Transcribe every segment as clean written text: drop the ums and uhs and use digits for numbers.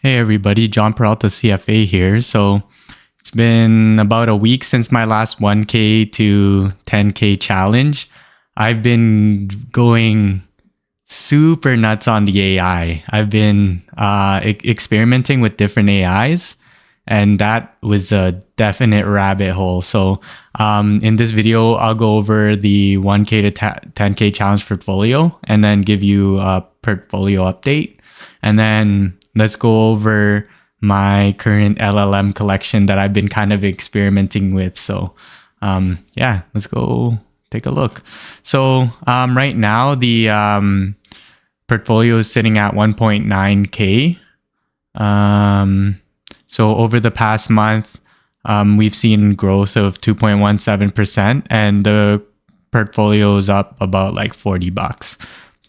Hey everybody, John Peralta CFA here. So it's been about a week since my last 1K to 10K challenge. I've been going super nuts on the AI. I've been experimenting with different AIs, and that was a definite rabbit hole. So in this video, I'll go over the 1K to 10K challenge portfolio and then give you a portfolio update. And then let's go over my current LLM collection that I've been kind of experimenting with. So yeah, let's go take a look. So right now the portfolio is sitting at 1.9K. So over the past month, we've seen growth of 2.17%, and the portfolio is up about like $40.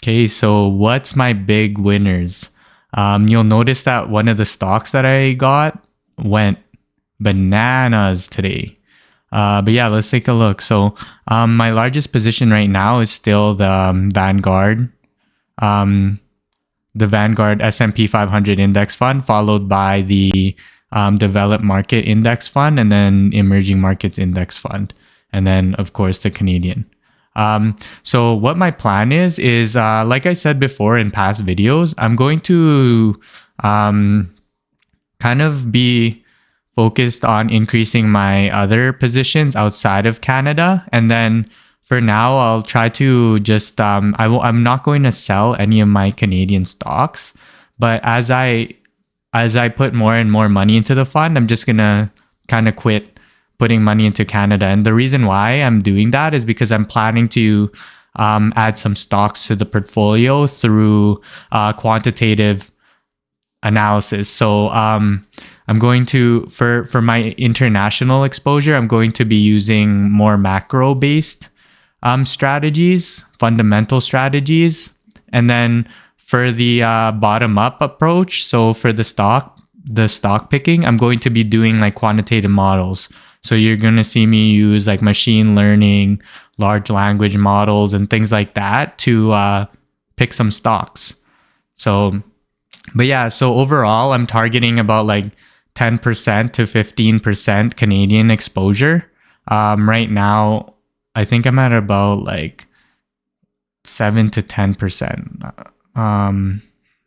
Okay, so what's my big winners? You'll notice that one of the stocks that I got went bananas today. But yeah, let's take a look. So my largest position right now is still the Vanguard. The Vanguard S&P 500 index fund, followed by the developed market index fund, and then emerging markets index fund, and then of course the Canadian. So what my plan is like I said before in past videos, I'm going to kind of be focused on increasing my other positions outside of Canada, and then for now, I'll try to just I'm not going to sell any of my Canadian stocks, but as I put more and more money into the fund, I'm just gonna kind of quit putting money into Canada. And the reason why I'm doing that is because I'm planning to add some stocks to the portfolio through quantitative analysis. So I'm going to for my international exposure, I'm going to be using more macro based strategies, fundamental strategies. And then for the bottom up approach, so for the stock picking, I'm going to be doing like quantitative models. So you're going to see me use like machine learning, large language models, and things like that to pick some stocks. So, but yeah, so overall, I'm targeting about like 10% to 15% Canadian exposure. Right now, I think I'm at about like 7 to 10%.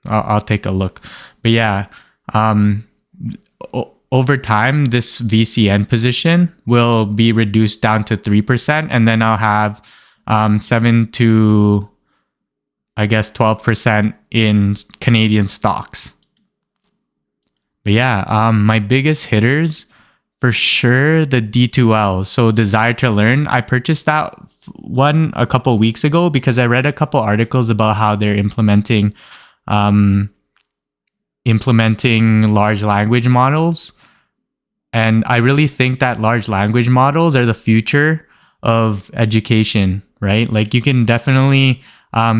I'll take a look. But yeah, over time, this VCN position will be reduced down to 3%, and then I'll have 7 to, I guess, 12% in Canadian stocks. But yeah, my biggest hitters, for sure, the D2L. So Desire to Learn. I purchased that one a couple weeks ago because I read a couple articles about how they're implementing large language models. And I really think that large language models are the future of education, right? Like you can definitely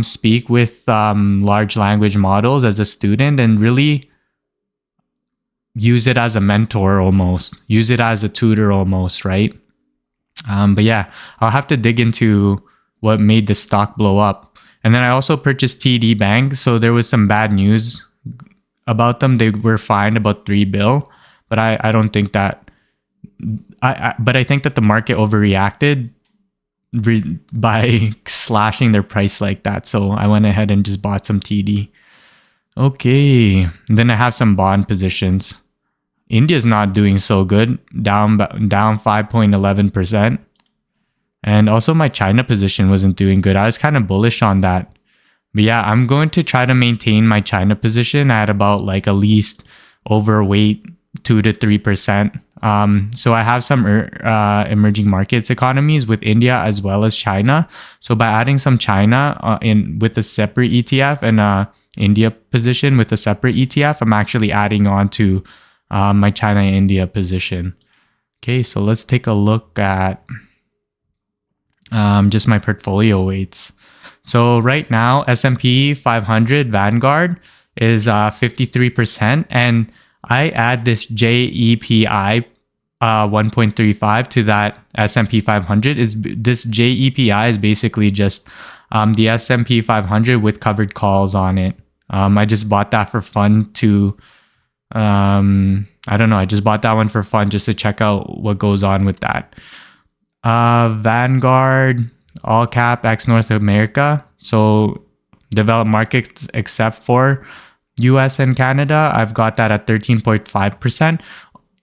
speak with large language models as a student and really use it as a mentor almost, use it as a tutor almost, right? But yeah, I'll have to dig into what made the stock blow up. And then I also purchased TD Bank. So there was some bad news about them. They were fined about $3 billion, but I don't think that, but I think that the market overreacted by slashing their price like that. So I went ahead and just bought some TD. Okay. And then I have some bond positions. India's not doing so good, down 5.11%. And also my China position wasn't doing good. I was kind of bullish on that. But yeah, I'm going to try to maintain my China position at about like at least overweight 2 to 3%. So I have some emerging markets economies with India as well as China. So by adding some China in with a separate ETF and India position with a separate ETF, I'm actually adding on to my China and India position. Okay, so let's take a look at just my portfolio weights. So right now, S&P 500 Vanguard is 53%, and I add this JEPI 1.35 to that S&P 500. This JEPI is basically just the S&P 500 with covered calls on it. I just bought that for fun to I don't know. I just bought that one for fun just to check out what goes on with that. Vanguard, all cap, ex North America. So developed markets except for US and Canada. I've got that at 13.5%.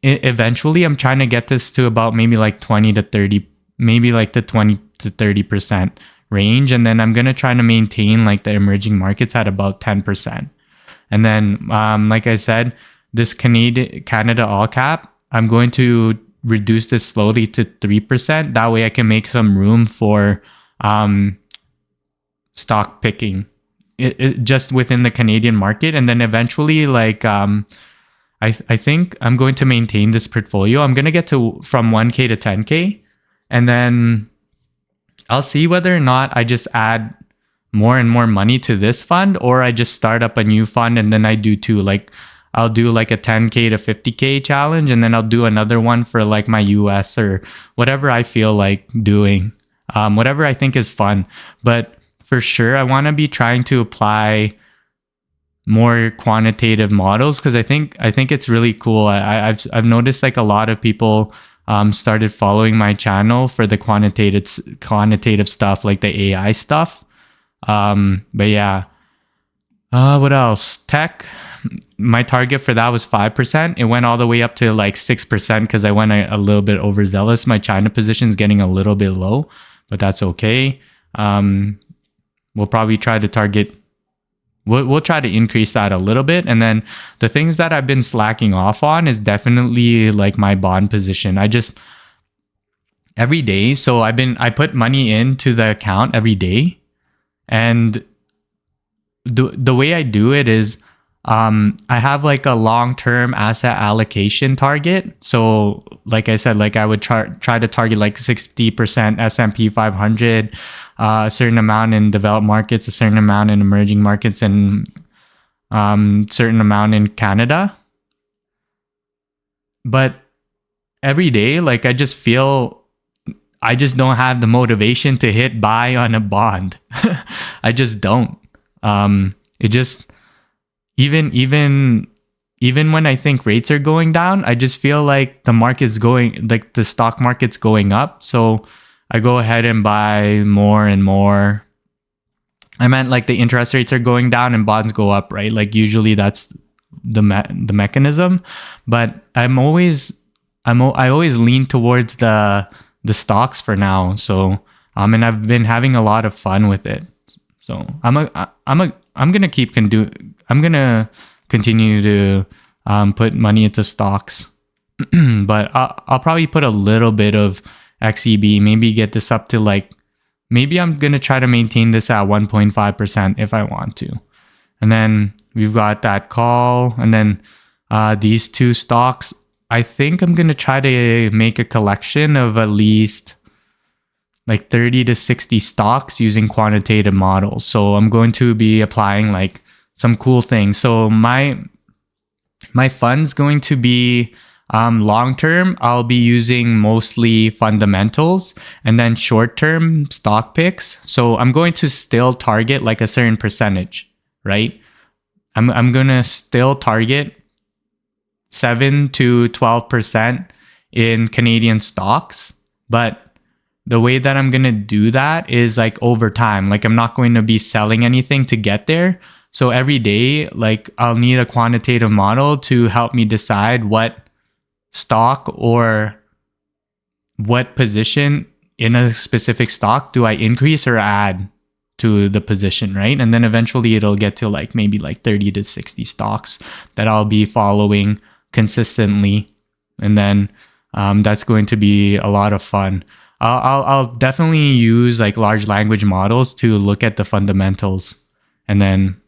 Eventually, I'm trying to get this to about maybe like 20 to 30, maybe like the 20 to 30% range. And then I'm going to try to maintain like the emerging markets at about 10%. And then, like I said, this Canada all cap, I'm going to reduce this slowly to 3%. That way I can make some room for stock picking it just within the Canadian market. And then eventually, like, I think I'm going to maintain this portfolio. I'm going to get to from 1K to 10K. And then I'll see whether or not I just add more and more money to this fund, or I just start up a new fund and then I do two. Like I'll do like a 10K to 50K challenge, and then I'll do another one for like my US or whatever I feel like doing, whatever I think is fun. But for sure, I want to be trying to apply more quantitative models because I think it's really cool. I've noticed like a lot of people started following my channel for the quantitative stuff, like the AI stuff. But yeah, what else? Tech. My target for that was 5%. It went all the way up to like 6% because I went a little bit overzealous. My China position is getting a little bit low, but that's okay. We'll probably try to target. We'll try to increase that a little bit. And then the things that I've been slacking off on is definitely like my bond position. I just every day. So I put money into the account every day. And the way I do it is I have like a long-term asset allocation target. So like I said, like I would try to target like 60% S&P 500, a certain amount in developed markets, a certain amount in emerging markets, and certain amount in Canada. But every day, like I just feel I just don't have the motivation to hit buy on a bond. I just don't. It just even when I think rates are going down, I just feel like the stock market's going up. So I go ahead and buy more and more. I meant like the interest rates are going down and bonds go up, right? Like usually that's the mechanism. But I always lean towards the stocks for now. So and I've been having a lot of fun with it. So I'm gonna continue to put money into stocks, but I'll probably put a little bit of XEB. Maybe get this up to like, maybe I'm gonna try to maintain this at 1.5% if I want to. And then we've got that call, and then these two stocks. I think I'm gonna try to make a collection of at least like 30 to 60 stocks using quantitative models. So I'm going to be applying like some cool things. So my fund's going to be long term. I'll be using mostly fundamentals, and then short term stock picks. So I'm going to still target like a certain percentage, right? I'm gonna still target 7 to 12% in Canadian stocks, but the way that I'm going to do that is like over time. Like I'm not going to be selling anything to get there. So every day, like I'll need a quantitative model to help me decide what stock or what position in a specific stock do I increase or add to the position, right? And then eventually it'll get to like maybe like 30 to 60 stocks that I'll be following consistently. And then that's going to be a lot of fun. I'll definitely use like large language models to look at the fundamentals, and then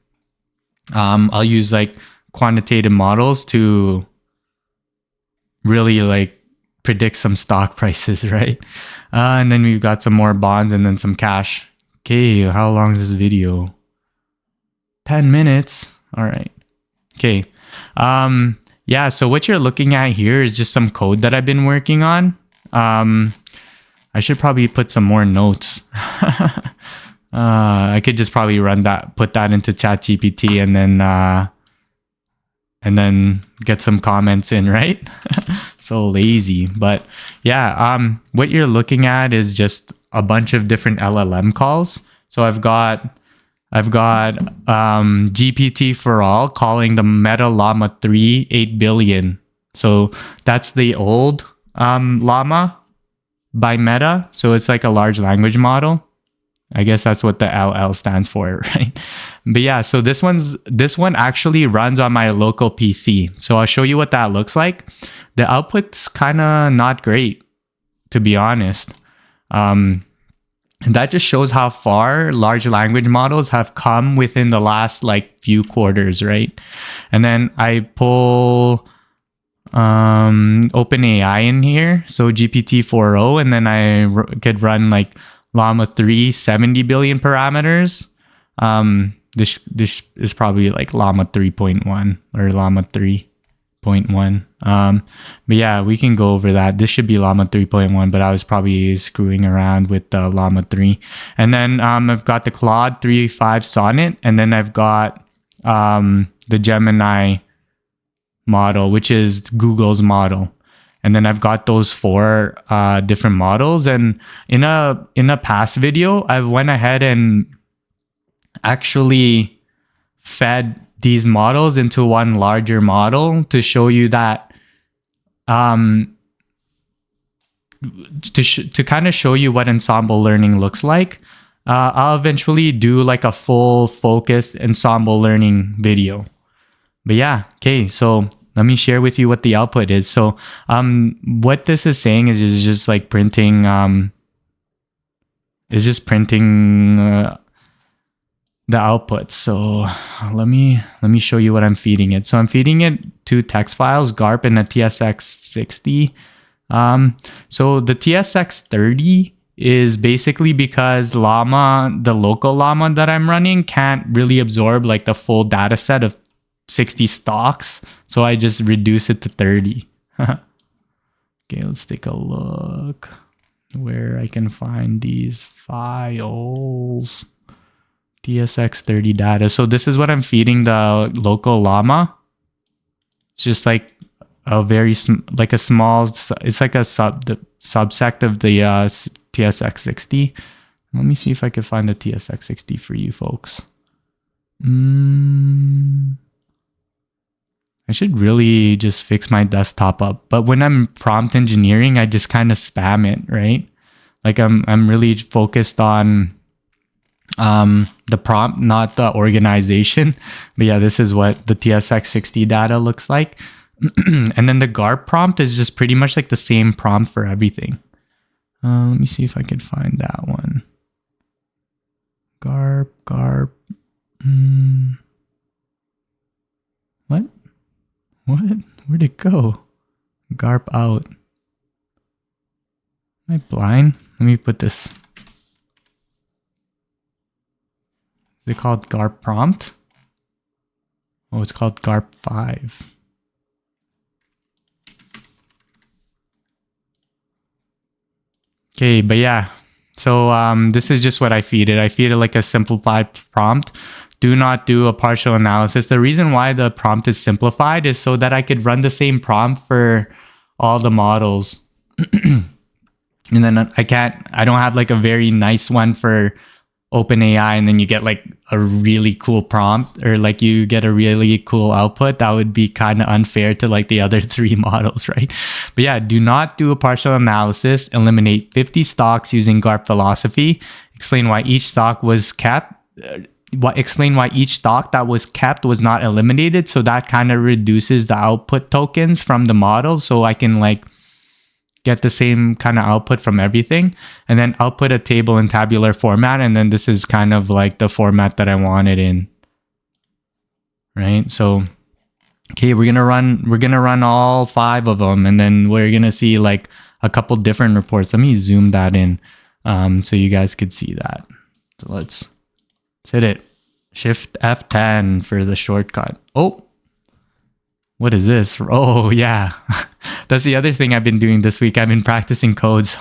I'll use like quantitative models to really like predict some stock prices, right? And then we've got some more bonds and then some cash. Okay, how long is this video? 10 minutes. All right. Okay. Yeah, so what you're looking at here is just some code that I've been working on. I should probably put some more notes. I could just probably put that into ChatGPT and and then get some comments in, right? So lazy. But yeah, what you're looking at is just a bunch of different LLM calls. So I've got GPT for all calling the Meta Llama 3 8 billion. So that's the old Llama by Meta. So it's like a large language model. I guess that's what the LL stands for, right? But yeah, so this one actually runs on my local PC. So I'll show you what that looks like. The output's kind of not great, to be honest. That just shows how far large language models have come within the last like few quarters, right? And then I pull OpenAI in here, so GPT-4o, and then I could run like Llama 3 70 billion parameters. This is probably like Llama 3.1 or Llama 3.1. But yeah, we can go over that. This should be Llama 3.1, but I was probably screwing around with the Llama 3. And then I've got the Claude 3.5 Sonnet, and then I've got the Gemini model, which is Google's model. And then I've got those 4 different models. And in a past video, I went ahead and actually fed these models into one larger model to show you that to kind of show you what ensemble learning looks like. I'll eventually do like a full focused ensemble learning video. But yeah, okay, so let me share with you what the output is. So what this is saying is just like printing the output. So let me show you what I'm feeding it. So I'm feeding it 2 text files, GARP and a TSX60. So the TSX30 is basically because Llama, the local Llama that I'm running, can't really absorb like the full data set of 60 stocks. So I just reduce it to 30. Okay, let's take a look where I can find these files. TSX30 data. So this is what I'm feeding the local Llama. It's just like a very like a small. It's like a subsect of the TSX60. Let me see if I can find the TSX60 for you folks. I should really just fix my desktop up. But when I'm prompt engineering, I just kind of spam it, right? Like I'm really focused on the prompt, not the organization. But yeah, this is what the TSX60 data looks like. And then the GARP prompt is just pretty much like the same prompt for everything. Let me see if I could find that one. GARP. What? Where'd it go? GARP out. Am I blind? Let me put this. Is it called GARP prompt? Oh, it's called GARP 5. Okay, but yeah. So this is just what I feed it. I feed it like a simplified prompt. Do not do a partial analysis. The reason why the prompt is simplified is so that I could run the same prompt for all the models. And then I don't have like a very nice one for OpenAI, and then you get like a really cool prompt, or like you get a really cool output. That would be kind of unfair to like the other 3 models, right? But yeah, do not do a partial analysis. Eliminate 50 stocks using GARP philosophy. Explain why each stock was kept. Explain why each stock that was kept was not eliminated. So that kind of reduces the output tokens from the model. So I can like get the same kind of output from everything, and then output a table in tabular format. And then this is kind of like the format that I want it in, right? So, okay, we're going to run all 5 of them, and then we're going to see like a couple different reports. Let me zoom that in so you guys could see that. So let's hit it. Shift F10 for the shortcut. Oh, what is this? Oh, yeah. That's the other thing I've been doing this week. I've been practicing code. So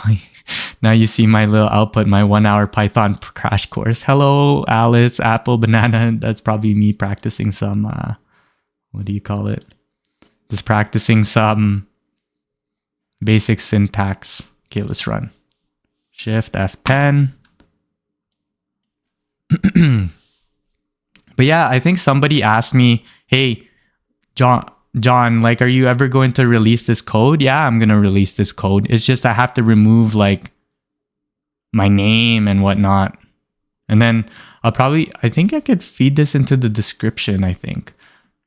now you see my little output, my 1-hour Python crash course. Hello, Alice, Apple, Banana. That's probably me practicing some, what do you call it? Just practicing some basic syntax. Okay, let's run. Shift F10. But yeah, I think somebody asked me, hey, John, like, are you ever going to release this code? Yeah, I'm going to release this code. It's just I have to remove like my name and whatnot. And then I think I could feed this into the description, I think.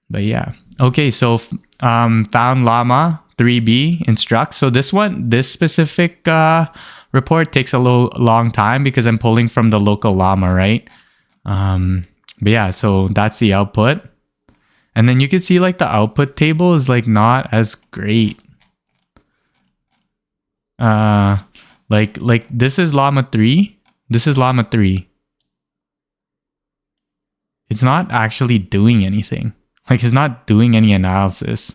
But yeah. Okay, so found Llama 3B instruct. So this specific report takes a long time because I'm pulling from the local Llama, right? But yeah, so that's the output. And then you can see like the output table is like not as great. Like this is Llama 3. This is Llama 3. It's not actually doing anything. Like it's not doing any analysis.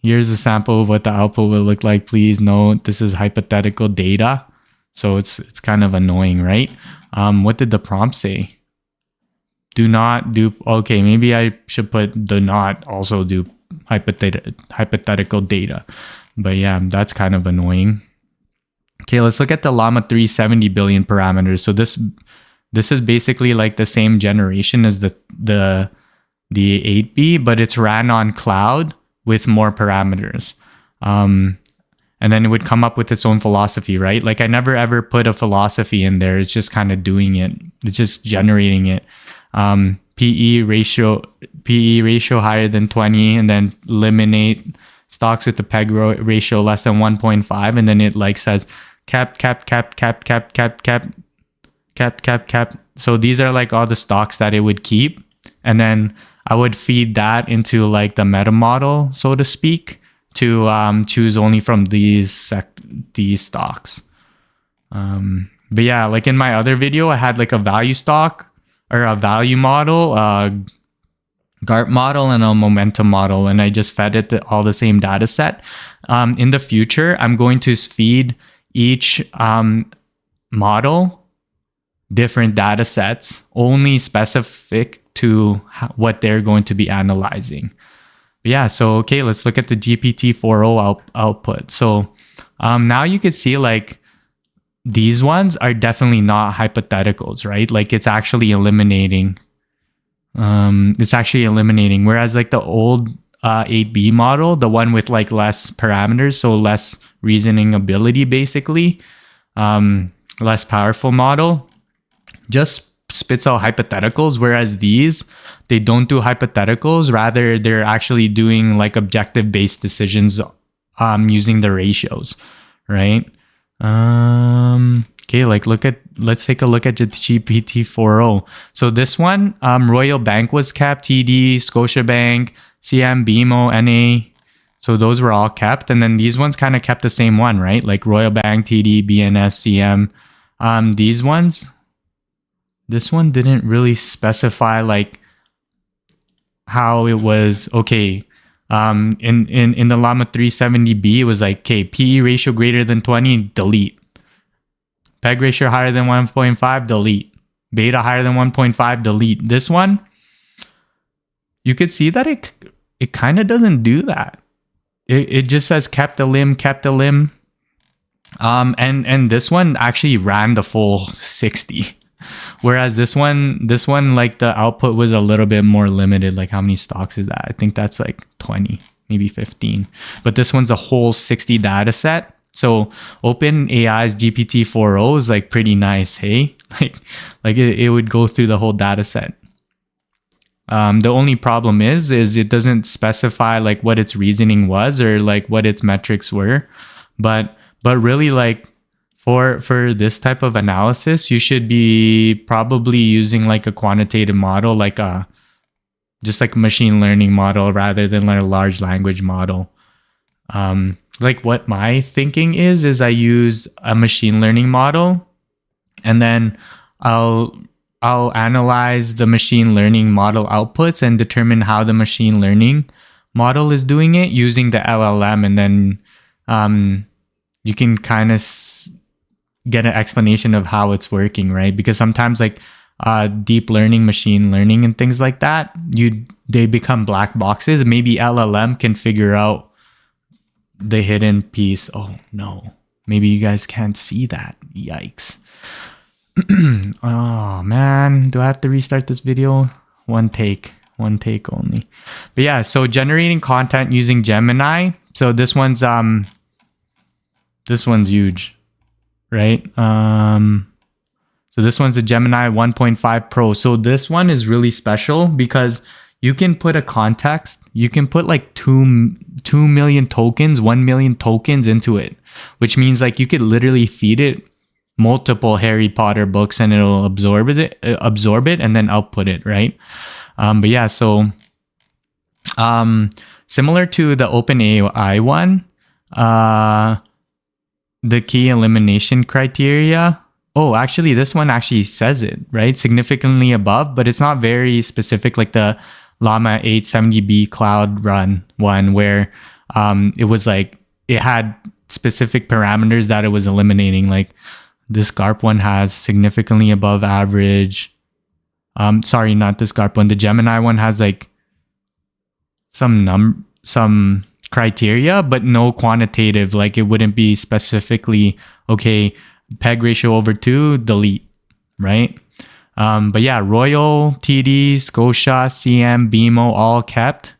Here's a sample of what the output will look like. Please note this is hypothetical data. So it's kind of annoying, right? What did the prompt say? Do not do, okay, maybe I should put do not also do hypothetical data. But yeah, that's kind of annoying. Okay, let's look at the Llama 370 billion parameters. So this is basically like the same generation as the 8B, but it's ran on Claude with more parameters. And then it would come up with its own philosophy, right? Like I never ever put a philosophy in there. It's just kind of doing it. It's just generating it. PE ratio higher than 20, and then eliminate stocks with the PEG ratio less than 1.5, and then it like says cap. So these are like all the stocks that it would keep, and then I would feed that into like the meta model, so to speak, to choose only from these stocks. But yeah, like in my other video, I had like a value stock or a value model, GARP model, and a momentum model, and I just fed it all the same data set. In the future, I'm going to feed each model different data sets, only specific to what they're going to be analyzing. But yeah, so okay, let's look at the GPT-4o output. So now you can see like these ones are definitely not hypotheticals, right? Like it's actually eliminating. Whereas like the old 8B model, the one with like less parameters, so less reasoning ability, basically, less powerful model, just spits out hypotheticals. Whereas these, they don't do hypotheticals. Rather, they're actually doing like objective based decisions using the ratios, right? Okay, like let's take a look at the GPT-4o. So this one, Royal Bank was kept, TD, Scotiabank, CM, BMO, NA. So those were all kept. And then these ones kind of kept the same one, right? Like Royal Bank, TD, BNS, CM. These ones, this one didn't really specify like how it was. Okay, in the Llama 370B, it was like, okay, PE ratio greater than 20, delete. PEG ratio higher than 1.5, delete. Beta higher than 1.5, delete. This one, you could see that it kind of doesn't do that. It just says kept a limb. And this one actually ran the full 60. Whereas this one, like the output was a little bit more limited. Like how many stocks is that? I think that's like 20, maybe 15. But this one's a whole 60 data set. So OpenAI's GPT-4o is like pretty nice, hey? Like it would go through the whole data set. The only problem is it doesn't specify like what its reasoning was or like what its metrics were. But really like for this type of analysis, you should be probably using like a quantitative model, like just like a machine learning model rather than like a large language model. Like what my thinking is I use a machine learning model, and then I'll analyze the machine learning model outputs and determine how the machine learning model is doing it using the LLM, and then you can kind of get an explanation of how it's working, right? Because sometimes like deep learning, machine learning, and things like that, they become black boxes. Maybe LLM can figure out the hidden piece. Oh no, maybe you guys can't see that. Yikes. Oh man, do I have to restart this video? One take only. But yeah, so generating content using Gemini. So this one's huge, right? So this one's a Gemini 1.5 Pro. So this one is really special because you can put a context. You can put like 2 million tokens, 1 million tokens into it, which means like you could literally feed it multiple Harry Potter books and it'll absorb it and then output it, right? But yeah, so similar to the OpenAI one, the key elimination criteria. Oh, actually, this one actually says it, right? Significantly above, but it's not very specific like the Llama 870B Cloud Run one where it was like, it had specific parameters that it was eliminating. Like this GARP one has significantly above average. Sorry, not this GARP one. The Gemini one has like some criteria, but no quantitative. Like it wouldn't be specifically, okay, peg ratio over 2, delete, right? But yeah, Royal, TD, Scotia, CM, BMO, all kept.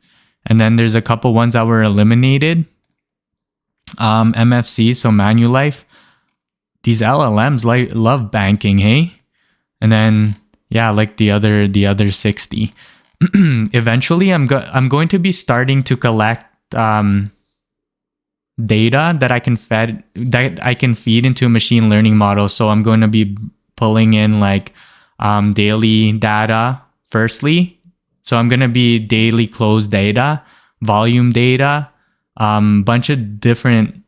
And then there's a couple ones that were eliminated. MFC, so Manulife. These LLMs love banking, hey? And then yeah, like the other 60. Eventually, I'm going to be starting to collect data that I can feed into a machine learning model. So I'm going to be pulling in like daily data firstly. So I'm going to be daily close data, volume data, bunch of different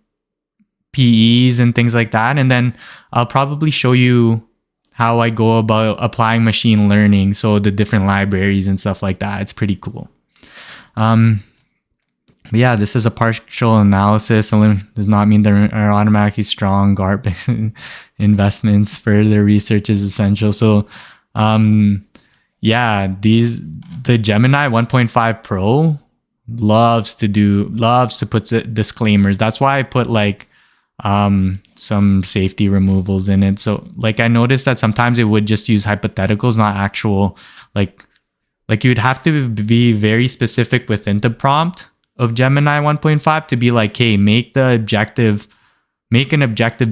PEs and things like that. And then I'll probably show you how I go about applying machine learning. So the different libraries and stuff like that. It's pretty cool. But yeah, this is a partial analysis. Does not mean there are automatically strong GARP investments. Further research is essential. So, yeah, the Gemini 1.5 Pro loves to put disclaimers. That's why I put like some safety removals in it. So like I noticed that sometimes it would just use hypotheticals, not actual like you'd have to be very specific within the prompt of Gemini 1.5 to be like, hey, make an objective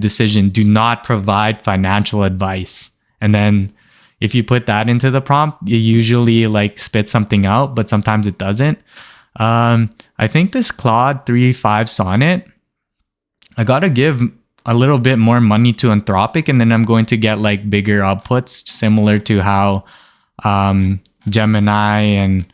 decision. Do not provide financial advice. And then if you put that into the prompt, it usually like spits something out, but sometimes it doesn't. I think this Claude 3.5 Sonnet, I gotta give a little bit more money to Anthropic, and then I'm going to get like bigger outputs similar to how Gemini and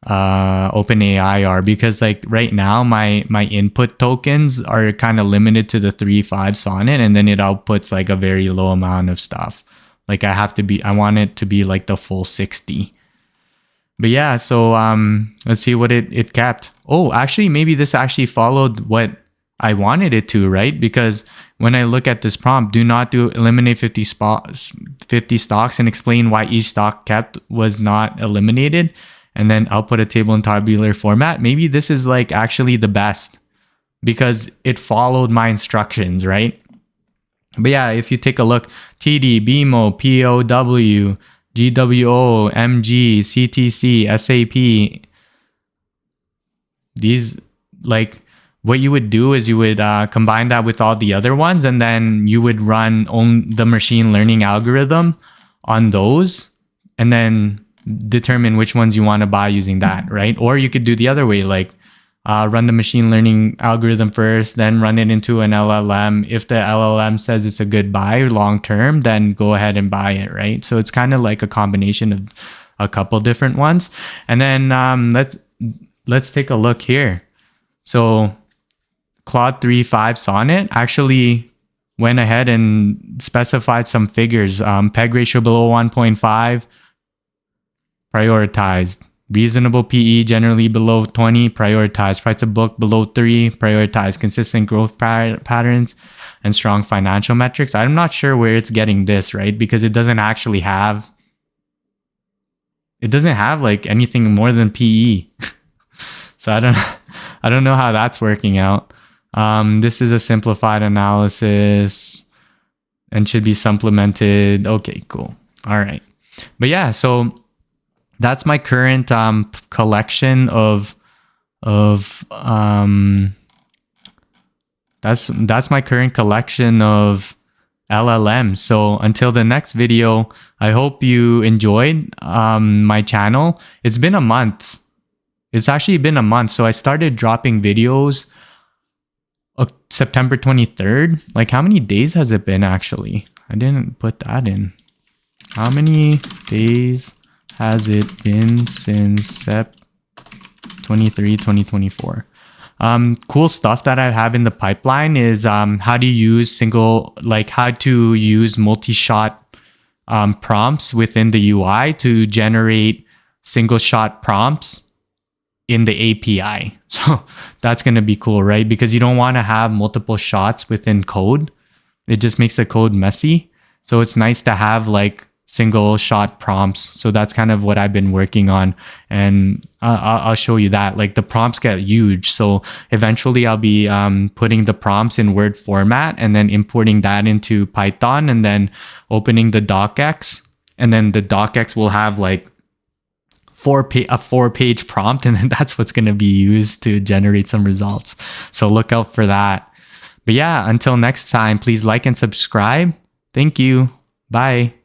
OpenAI are, because like right now my input tokens are kind of limited to the 3.5 Sonnet, and then it outputs like a very low amount of stuff. Like I want it to be like the full 60. But yeah, so let's see what it kept. Oh, actually maybe this actually followed what I wanted it to, right? Because when I look at this prompt, eliminate 50 stocks and explain why each stock kept was not eliminated, and then output a table in tabular format. Maybe this is like actually the best because it followed my instructions, right? But yeah, if you take a look, TD, BMO, POW, GWO, MG, CTC, SAP, these like what you would do is you would combine that with all the other ones, and then you would run the machine learning algorithm on those, and then determine which ones you want to buy using that, right? Or you could do the other way, like run the machine learning algorithm first, then run it into an LLM. If the LLM says it's a good buy long term, then go ahead and buy it, right? So it's kind of like a combination of a couple different ones. And then let's take a look here. So Claude 3.5 Sonnet actually went ahead and specified some figures. Peg ratio below 1.5, prioritized. Reasonable PE generally below 20, prioritized. Price to book below 3, prioritized. Consistent growth patterns and strong financial metrics. I'm not sure where it's getting this, right? Because it doesn't actually have it doesn't have like anything more than PE. So I don't know how that's working out. This is a simplified analysis and should be supplemented. Okay, cool. All right. But yeah, so that's my current collection of that's my current collection of LLMs. So until the next video, I hope you enjoyed my channel. It's been a month. It's actually been a month. So I started dropping videos September 23rd. Like, how many days has it been actually? I didn't put that in. How many days has it been since Sep 23, 2024? Cool stuff that I have in the pipeline is how to use how to use multi-shot prompts within the UI to generate single shot prompts in the API. So that's going to be cool, right? Because you don't want to have multiple shots within code. It just makes the code messy. So it's nice to have like single shot prompts. So that's kind of what I've been working on. And I'll show you that. Like the prompts get huge. So eventually I'll be putting the prompts in Word format and then importing that into Python and then opening the docx. And then the docx will have like a 4-page prompt, and then that's what's going to be used to generate some results. So look out for that. But yeah, until next time, please like and subscribe. Thank you. Bye.